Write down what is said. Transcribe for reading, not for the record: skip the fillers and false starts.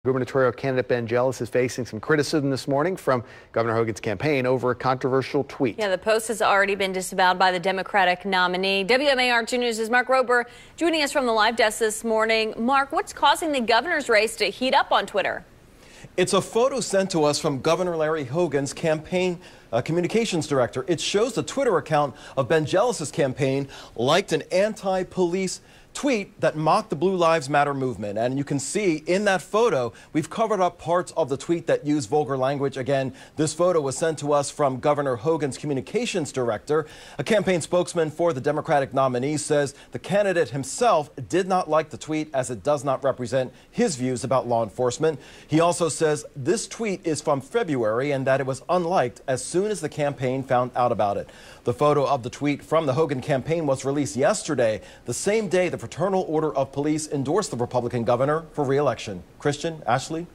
Gubernatorial candidate Ben Jealous is facing some criticism this morning from Governor Hogan's campaign over a controversial tweet. Yeah, the post has already been disavowed by the Democratic nominee. WMAR 2 News' Mark Rober joining us from the live desk this morning. Mark, what's causing the governor's race to heat up on Twitter? It's a photo sent to us from Governor Larry Hogan's campaign communications director. It shows the Twitter account of Ben Jealous's campaign liked an anti-police tweet that mocked the Blue Lives Matter movement. And you can see in that photo, we've covered up parts of the tweet that use vulgar language. Again, this photo was sent to us from Governor Hogan's communications director. A campaign spokesman for the Democratic nominee says the candidate himself did not like the tweet as it does not represent his views about law enforcement. He also says this tweet is from February and that it was unliked as soon as the campaign found out about it. The photo of the tweet from the Hogan campaign was released yesterday, the same day the Fraternal Order of Police endorsed the Republican governor for re-election. Christian, Ashley?